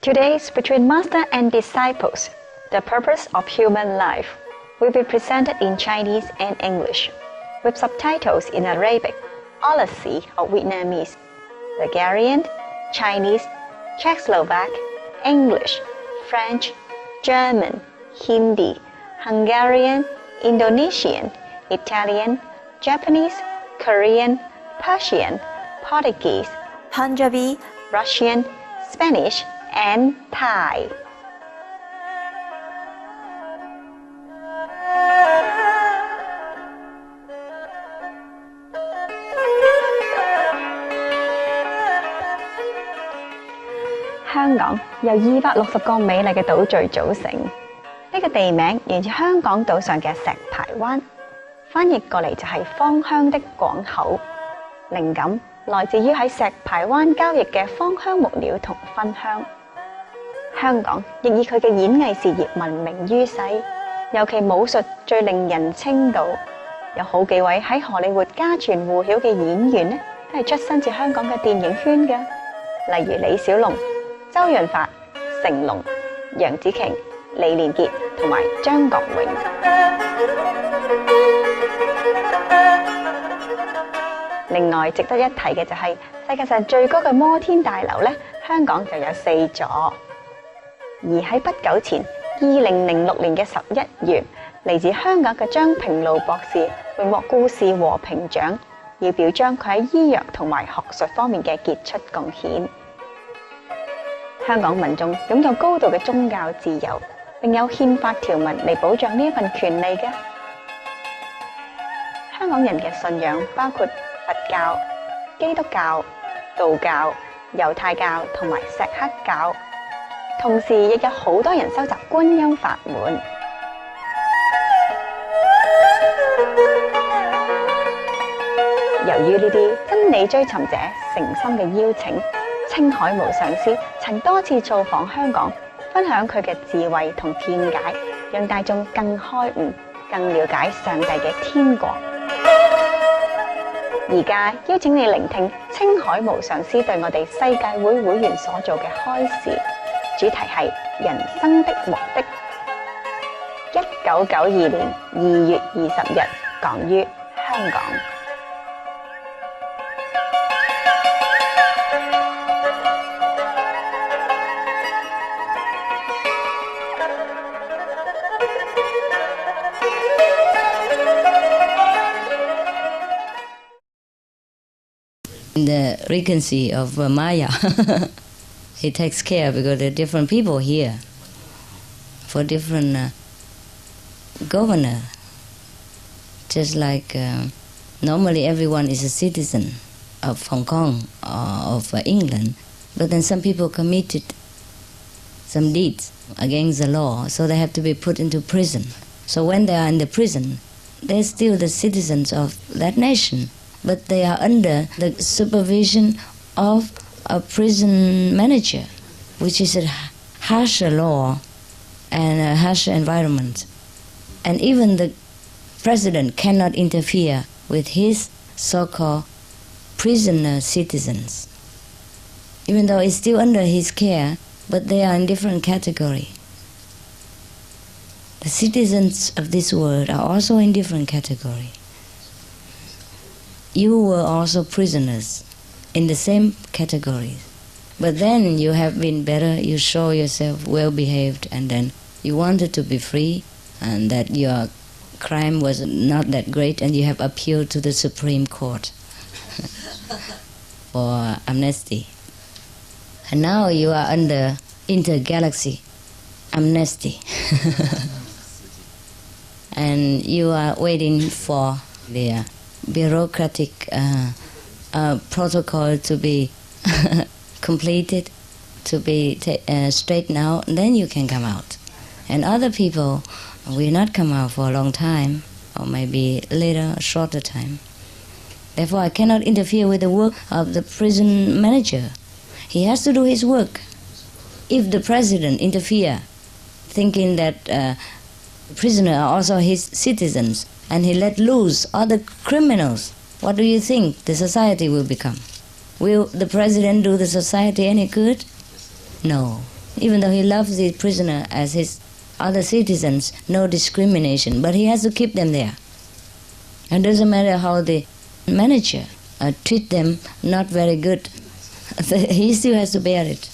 Today's Between Master and Disciples, the purpose of human life, will be presented in Chinese and English, with subtitles in Arabic, Aussie or Vietnamese, Bulgarian, Chinese, Czechoslovak, English, French, German, Hindi, Hungarian, Indonesian, Italian, Japanese, Korean, Persian, Portuguese, Punjabi, Russian, Spanish, and Thai.香港由260個美麗嘅島嶼組成，呢個地名源自香港島上嘅石排灣，翻譯過嚟就係芳香的港口。靈感來自於喺石排灣交易嘅芳香木料同芬香。香港亦以佢嘅演藝事業聞名於世，尤其武術最令人稱道。有好幾位喺荷里活家傳戶曉嘅演員呢，都係出身自香港嘅電影圈嘅，例如李小龍、周潤發、成龍、楊紫瓊、李連杰同埋張國榮。另外值得一提嘅就係世界上最高嘅摩天大樓呢，香港就有4座。而喺不久前，2006年嘅11月，嚟自香港嘅張平路博士榮獲故事和平獎，要表彰佢喺醫藥同埋學術方面嘅傑出貢獻。香港民眾擁有高度嘅宗教自由，並有憲法條文嚟保障呢一份權利嘅。香港人嘅信仰包括佛教、基督教、道教、猶太教同埋錫克教，同時亦有好多人修習觀音法門。由於呢啲真理追尋者誠心嘅邀請，青海無上師曾多次造訪香港，分享佢嘅智慧同見解，讓大眾更開悟、更了解上帝嘅天國。而家邀請你聆聽青海無上師對我哋世界會會員所做嘅開示，主題係人生的目的。1992年2月20日講於香港。The regency of Maya, he takes care because there are different people here, for different governor. Just like normally everyone is a citizen of Hong Kong or of England, but then some people committed some deeds against the law, so they have to be put into prison. So when they are in the prison, they're still the citizens of that nation, but they are under the supervision of a prison manager, which is a harsher law and a harsher environment. And even the president cannot interfere with his so-called prisoner citizens. Even though it's still under his care, but they are in different category. The citizens of this world are also in different category. You were also prisoners in the same categories. But then you have been better, you show yourself well behaved, and then you wanted to be free, and that your crime was not that great, and you have appealed to the Supreme Court for amnesty. And now you are under intergalaxy amnesty. And you are waiting for the bureaucratic protocol to be completed, to be straightened out, and then you can come out. And other people will not come out for a long time, or maybe later, a shorter time. Therefore, I cannot interfere with the work of the prison manager. He has to do his work. If the president interfere, thinking that prisoners are also his citizens, and he let loose other criminals, what do you think the society will become? Will the president do the society any good? No. Even though he loves the prisoner as his other citizens, no discrimination, but he has to keep them there. It doesn't matter how the manager treat them not very good, he still has to bear it,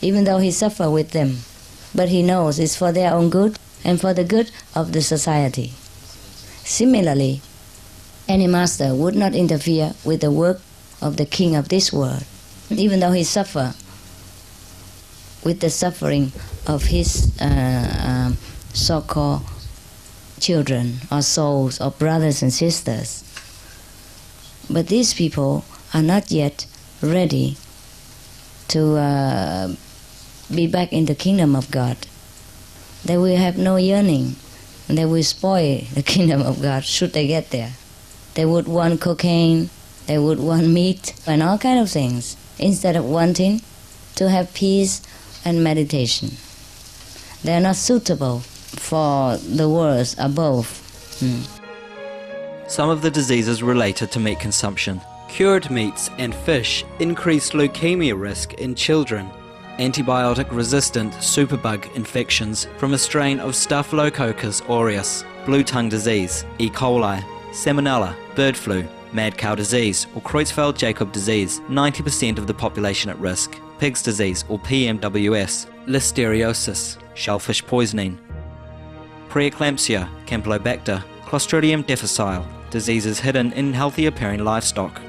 even though he suffer with them. But he knows it's for their own good and for the good of the society. Similarly, any master would not interfere with the work of the king of this world, even though he suffer with the suffering of his so-called children or souls or brothers and sisters. But these people are not yet ready to be back in the kingdom of God. They will have no yearning. They will spoil the kingdom of God should they get there. They would want cocaine, they would want meat and all kinds of things, instead of wanting to have peace and meditation. They are not suitable for the worlds above. Some of the diseases related to meat consumption. Cured meats and fish increased leukemia risk in children. Antibiotic-resistant superbug infections from a strain of Staphylococcus aureus, blue tongue disease, E. coli, salmonella, bird flu, mad cow disease or Creutzfeldt-Jakob disease, 90% of the population at risk, pig's disease or PMWS, listeriosis, shellfish poisoning, preeclampsia, Campylobacter, Clostridium difficile, diseases hidden in healthy-appearing livestock.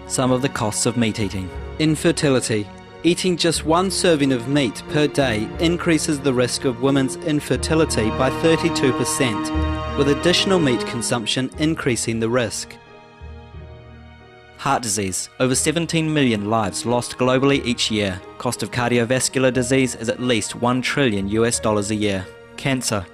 Some of the costs of meat eating. Infertility. Eating just one serving of meat per day increases the risk of women's infertility by 32%, with additional meat consumption increasing the risk. Heart disease. Over 17 million lives lost globally each year. Cost of cardiovascular disease is at least $1 trillion a year. Cancer.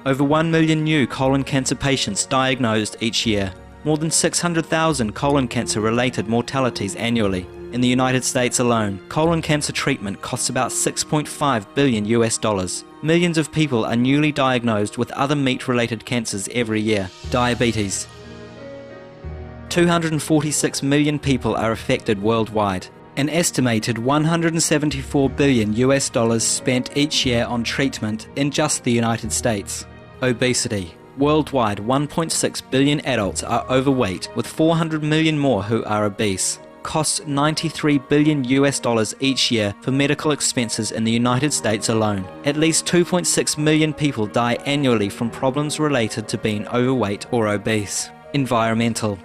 Over 1 million new colon cancer patients diagnosed each year. More than 600,000 colon cancer-related mortalities annually. In the United States alone, colon cancer treatment costs about $6.5 billion. Millions of people are newly diagnosed with other meat-related cancers every year. Diabetes. 246 million people are affected worldwide. An estimated $174 billion spent each year on treatment in just the United States. Obesity. Worldwide, 1.6 billion adults are overweight, with 400 million more who are obese. Costs $93 billion each year for medical expenses in the United States alone. At least 2.6 million people die annually from problems related to being overweight or obese. Environmental.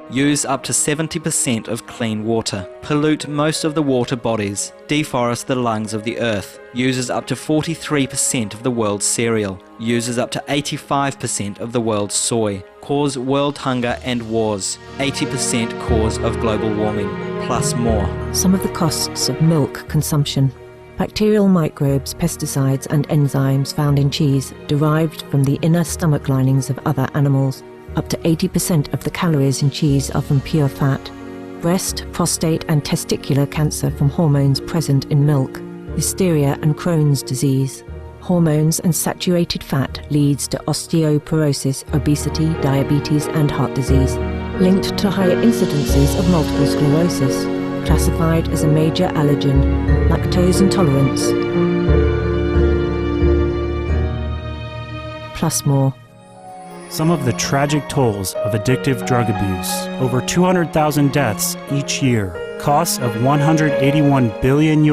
Use up to 70% of clean water. Pollute most of the water bodies. Deforest the lungs of the earth. Uses up to 43% of the world's cereal. Uses up to 85% of the world's soy. Cause world hunger and wars. 80% cause of global warming, plus more. Some of the costs of milk consumption. Bacterial microbes, pesticides and enzymes found in cheese derived from the inner stomach linings of other animals. Up to 80% of the calories in cheese are from pure fat. Breast, prostate and testicular cancer from hormones present in milk. Hysteria and Crohn's disease. Hormones and saturated fat leads to osteoporosis, obesity, diabetes and heart disease. Linked to higher incidences of multiple sclerosis. Classified as a major allergen. Lactose intolerance. Plus more. Some of the tragic tolls of addictive drug abuse. Over 200,000 deaths each year. Costs of $181 billion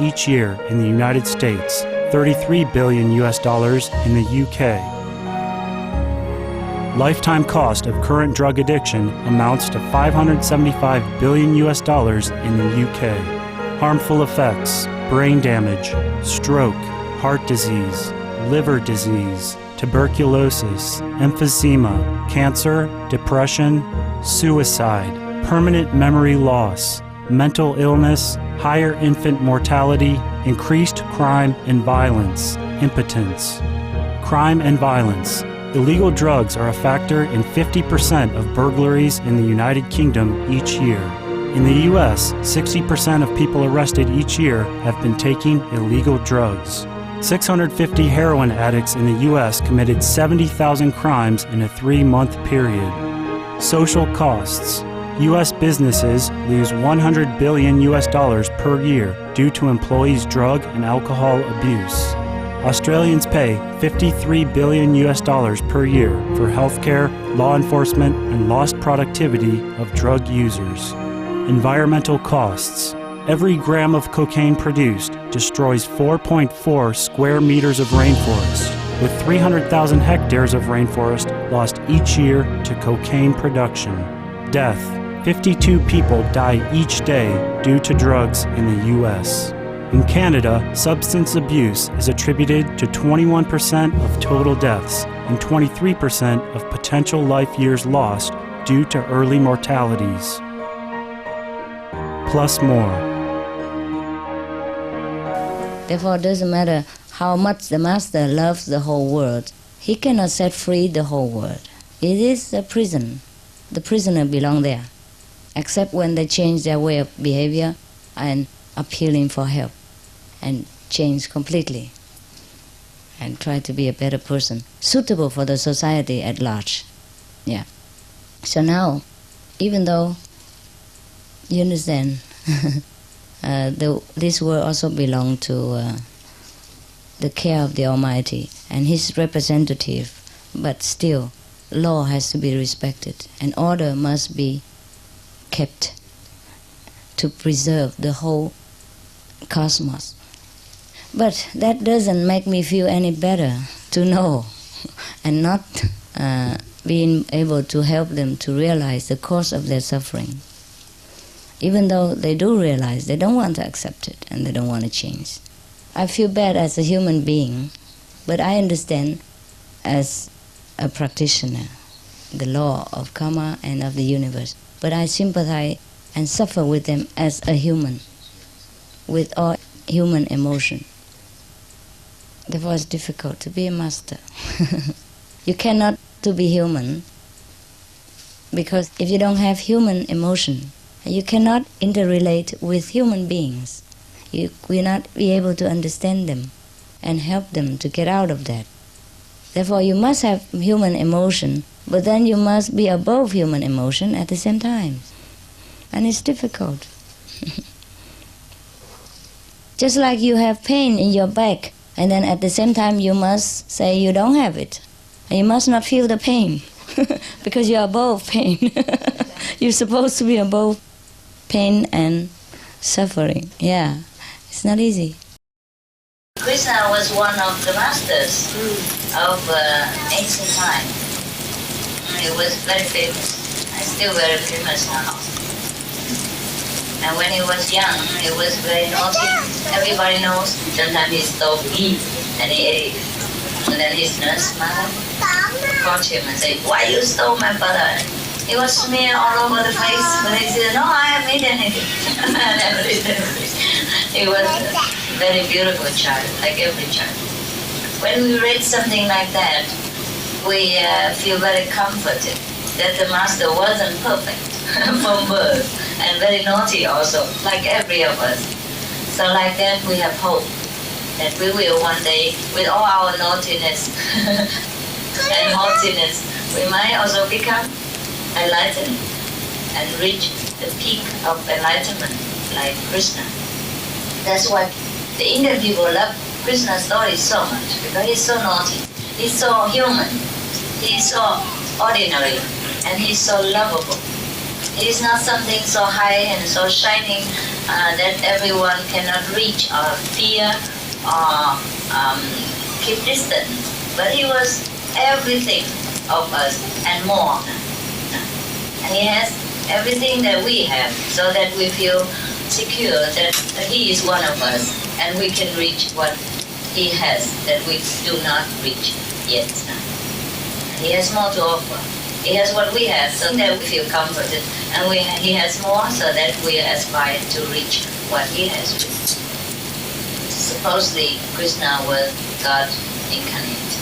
each year in the United States. $33 billion in the UK. Lifetime cost of current drug addiction amounts to $575 billion in the UK. Harmful effects: brain damage, stroke, heart disease, liver disease, tuberculosis, emphysema, cancer, depression, suicide, permanent memory loss, mental illness, higher infant mortality, increased crime and violence, impotence. Crime and violence. Illegal drugs are a factor in 50% of burglaries in the United Kingdom each year. In the US, 60% of people arrested each year have been taking illegal drugs. 650 heroin addicts in the US committed 70,000 crimes in a 3-month period. Social costs. U.S. businesses lose $100 billion per year due to employees' drug and alcohol abuse. Australians pay $53 billion per year for healthcare, law enforcement, and lost productivity of drug users. Environmental costs. Every gram of cocaine produced destroys 4.4 square meters of rainforest, with 300,000 hectares of rainforest lost each year to cocaine production. Death. 52 people die each day due to drugs in the U.S. In Canada, substance abuse is attributed to 21% of total deaths and 23% of potential life years lost due to early mortalities. Plus more. Therefore, it doesn't matter how much the master loves the whole world. He cannot set free the whole world. It is a prison. The prisoner belongs there, except when they change their way of behavior and appealing for help and change completely and try to be a better person, suitable for the society at large. Yeah. So now, even though, you understand, this world also belongs to the care of the Almighty and His representative, but still, law has to be respected and order must be kept to preserve the whole cosmos. But that doesn't make me feel any better to know and not being able to help them to realize the cause of their suffering. Even though they do realize, they don't want to accept it and they don't want to change. I feel bad as a human being, but I understand as a practitioner the law of karma and of the universe. But I sympathize and suffer with them as a human, with all human emotion. Therefore it's difficult to be a master. You cannot to be human, because if you don't have human emotion, you cannot interrelate with human beings. You will not be able to understand them and help them to get out of that. Therefore you must have human emotion, but then you must be above human emotion at the same time. And it's difficult. Just like you have pain in your back, and then at the same time you must say you don't have it. And you must not feel the pain, because you're above pain. You're supposed to be above pain and suffering. Yeah, it's not easy. Krishna was one of the masters of ancient time. He was very famous, and still very famous now. And when he was young, he was very naughty. Everybody knows. Sometimes he stole meat and he ate it. And then his nurse mother caught him and said, "Why you stole my butter?" He was smeared all over the face, but he said, "No, I haven't eaten anything." I never did anything. He was a very beautiful child, like every child. When we read something like that, we feel very comforted that the master wasn't perfect from birth, and very naughty also, like every of us. So like that we have hope that we will one day, with all our naughtiness and haughtiness, we might also become enlightened and reach the peak of enlightenment like Krishna. That's why the Indian people love Krishna's story so much, because he's so naughty, he's so human, he's so ordinary, and he's so lovable. He's not something so high and so shining that everyone cannot reach or fear or keep distant. But he was everything of us and more. And he has everything that we have, so that we feel secure that he is one of us and we can reach what he has that we do not reach yet. He has more to offer. He has what we have, so that we feel comforted, and he has more, so that we aspire to reach what he has reached. Supposedly, Krishna was God incarnate,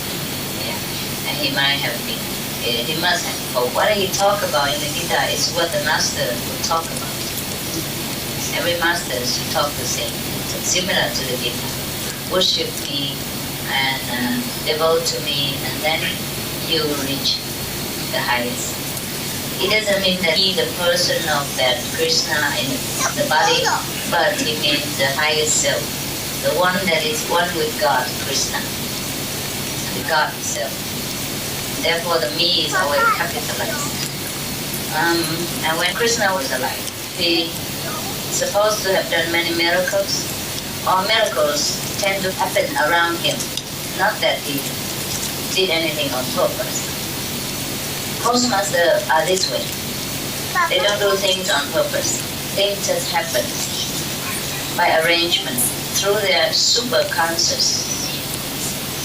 and he might have been. He must have. But what he talked about in the Gita is what the master would talk about. Every master should talk the same, similar to the Gita. Worship me and devote to me, and then you will reach the highest. It doesn't mean that he, the person of that Krishna in the body, but he means the highest self, the one that is one with God, Krishna, the God Himself. Therefore, the me is always capitalized. And when Krishna was alive, he is supposed to have done many miracles. All miracles tend to happen around him, not that he did anything on purpose. Most masters are this way. They don't do things on purpose. Things just happen by arrangement through their superconscious.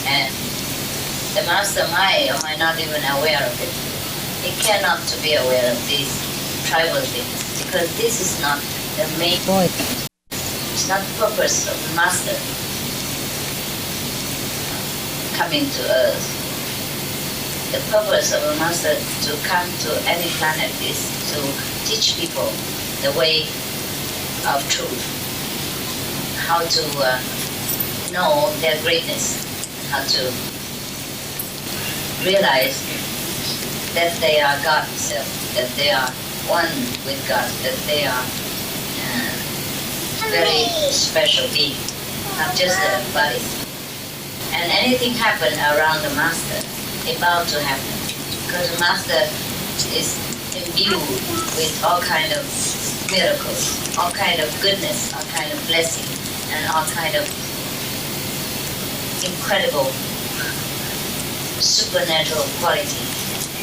And the master might or might not even aware of it. He cannot to be aware of these tribal things because this is not the main point. It's not the purpose of the master coming to earth. The purpose of a master to come to any planet is to teach people the way of truth, how to know their greatness, how to realize that they are God Himself, that they are one with God, that they are very special being, not just a body. And anything happen around the master, it's bound to happen, because the master is imbued with all kind of miracles, all kind of goodness, all kind of blessing, and all kind of incredible supernatural quality.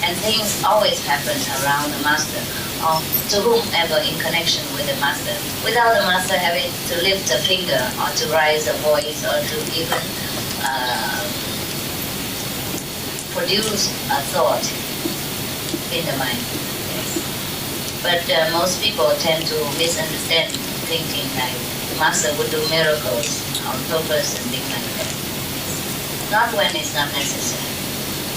And things always happen around the master, or to whomever in connection with the master, without the master having to lift a finger, or to raise a voice, or to even produce a thought in the mind. Yes. But most people tend to misunderstand, thinking like the master would do miracles on purpose and things like that. Not when it's not necessary.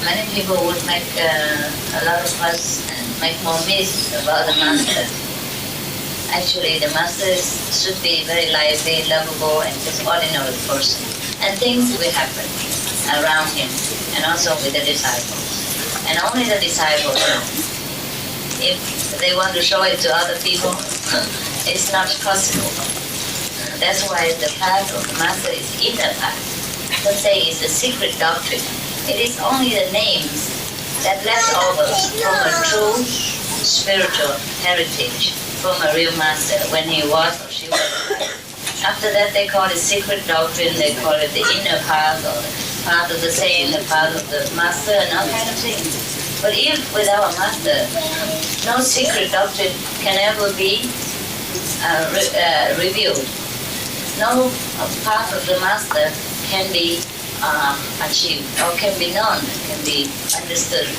Many people would make a lot of fuss and make more myths about the master. Actually, the master should be very lively, lovable, and just ordinary person. And things will happen around him, and also with the disciples. And only the disciples know. If they want to show it to other people, it's not possible. That's why the path of the master is inner path. Let's say it's a secret doctrine. It is only the names that left over from a true spiritual heritage from a real master when he was or she was alive. After that, they call it secret doctrine, they call it the inner path, or the path of the saint, the path of the master, and all kind of things. But if without a master, no secret doctrine can ever be revealed. No path of the master can be achieved, or can be known, can be understood.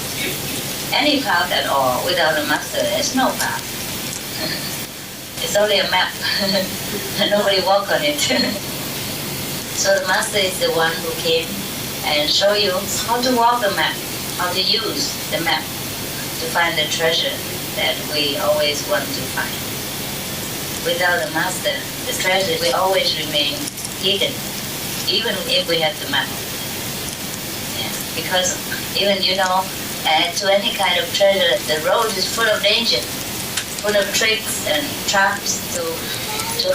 Any path at all without a master, there's no path. It's only a map, and nobody walk on it. So the master is the one who came and show you how to walk the map, how to use the map to find the treasure that we always want to find. Without the master, the treasure will always remain hidden, even if we have the map. Yeah. Because even, to any kind of treasure, the road is full of danger, full of tricks and traps to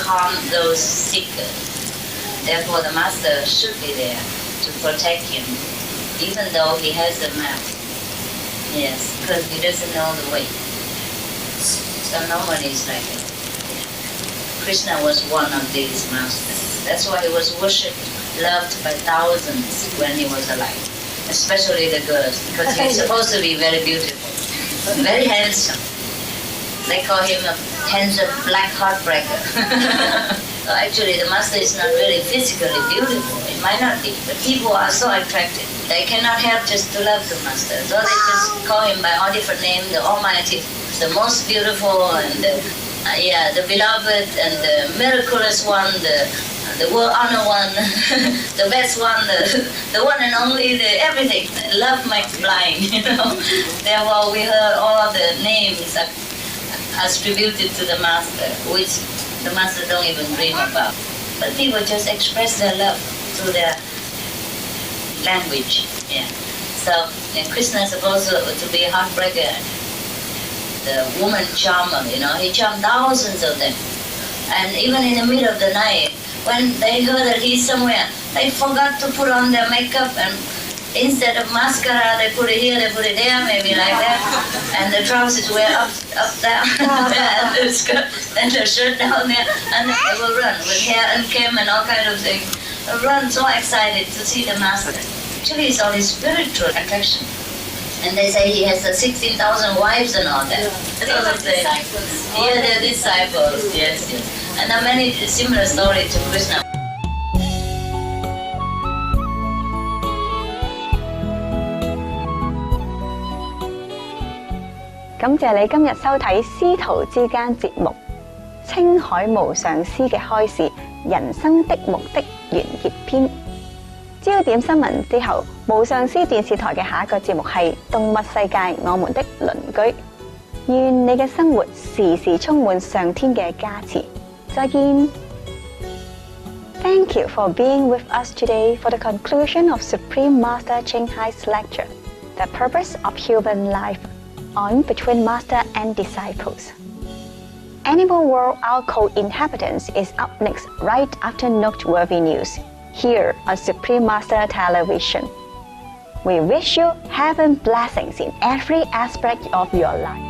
harm those seekers. Therefore, the master should be there to protect him, even though he has the map. Yes, because he doesn't know the way. So nobody is like it. Krishna was one of these masters. That's why he was worshipped, loved by thousands when he was alive, especially the girls, because he's supposed to be very beautiful, very handsome. They call him a handsome black heartbreaker. So actually, the master is not really physically beautiful. It might not be, but people are so attracted. They cannot help just to love the master. So they just call him by all different names: the Almighty, the most beautiful, and the beloved, and the miraculous one, the world honor one, the best one, the one and only, the everything. Love makes blind, Therefore, we heard all the names attributed to the master, which the master don't even dream about. But people just express their love through their language. Yeah. So Krishna is supposed to be a heartbreaker. the woman charmer, you know. He charmed thousands of them. And even in the middle of the night, when they heard that he's somewhere, they forgot to put on their makeup, and instead of mascara, they put it here, they put it there, maybe like that. And the trousers were up down, and the skirt, and the shirt down there, and they will run with hair and Kim and all kind of things. They run so excited to see the master. Actually, it's all his spiritual attraction. And they say he has 16,000 wives and all that. That's what they say. Yeah, they're disciples, yes, yes. And there are many similar stories to Krishna.感謝你今日收睇《師徒之間》節目，青海無上師嘅開示，人生的目的完結篇。焦點新聞之後，無上師電視台嘅下一個節目係《動物世界我們的鄰居》。願你嘅生活時時充滿上天嘅加持。再見。Thank you for being with us today for the conclusion of Supreme Master Ching Hai's lecture, The Purpose of Human Life, on Between Master and Disciples. Animal World Our Co-Inhabitants is up next right after noteworthy news, here on Supreme Master Television. We wish you heaven blessings in every aspect of your life.